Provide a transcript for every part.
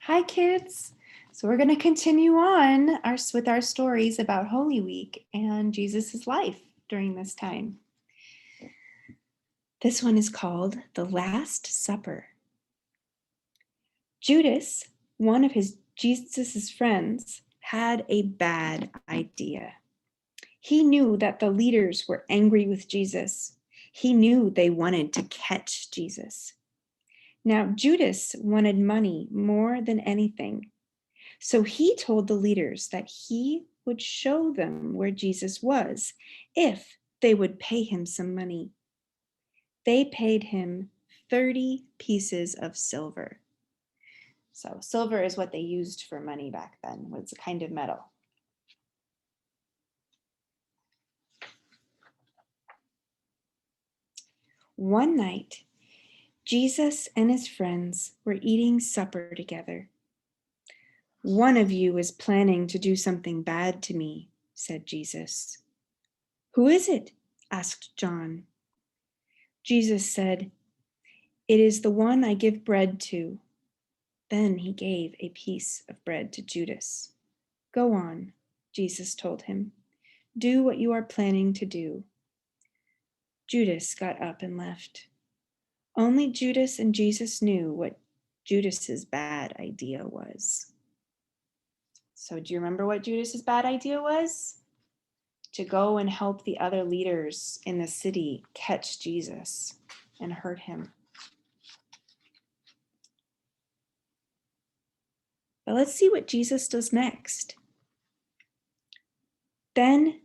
Hi, kids. So we're going to continue on with our stories about Holy Week and Jesus' life during this time. This one is called The Last Supper. Judas, one of Jesus' friends, had a bad idea. He knew that the leaders were angry with Jesus. He knew they wanted to catch Jesus. Now, Judas wanted money more than anything. So he told the leaders that he would show them where Jesus was if they would pay him some money. They paid him 30 pieces of silver. So silver is what they used for money back then. It was a kind of metal. One night, Jesus and his friends were eating supper together. "One of you is planning to do something bad to me," said Jesus. "Who is it?" asked John. Jesus said, "It is the one I give bread to." Then he gave a piece of bread to Judas. "Go on," Jesus told him. "Do what you are planning to do." Judas got up and left. Only Judas and Jesus knew what Judas's bad idea was. So do you remember what Judas's bad idea was? To go and help the other leaders in the city catch Jesus and hurt him. But let's see what Jesus does next. Then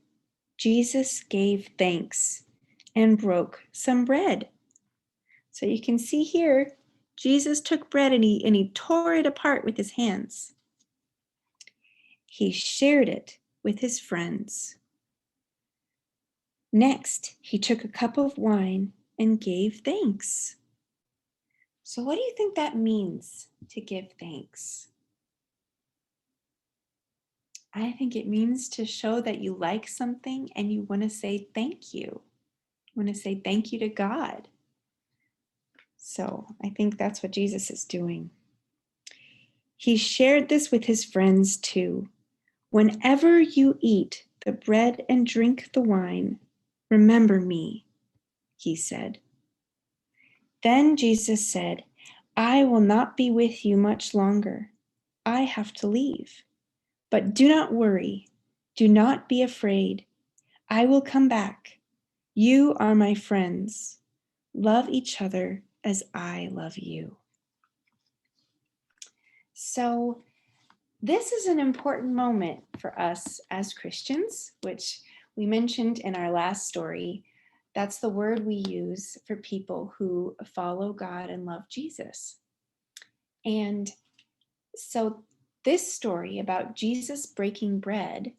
Jesus gave thanks and broke some bread. So you can see here, Jesus took bread and he tore it apart with his hands. He shared it with his friends. Next, he took a cup of wine and gave thanks. So what do you think that means, to give thanks? I think it means to show that you like something and you want to say thank you. You want to say thank you to God. So I think that's what Jesus is doing. He shared this with his friends too. "Whenever you eat the bread and drink the wine, remember me," he said. Then Jesus said, "I will not be with you much longer. I have to leave. But do not worry. Do not be afraid. I will come back. You are my friends. Love each other as I love you." So this is an important moment for us as Christians, which we mentioned in our last story. That's the word we use for people who follow God and love Jesus. And so this story about Jesus breaking bread,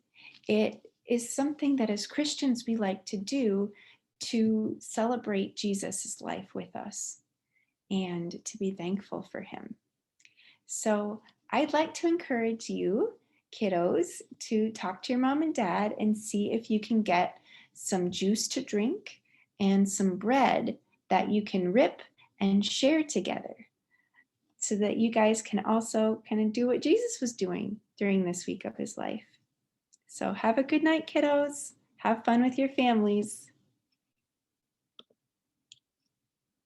it is something that as Christians we like to do to celebrate Jesus's life with us and to be thankful for him. So I'd like to encourage you, kiddos, to talk to your mom and dad and see if you can get some juice to drink and some bread that you can rip and share together, so that you guys can also kind of do what Jesus was doing during this week of his life. So have a good night, kiddos. Have fun with your families.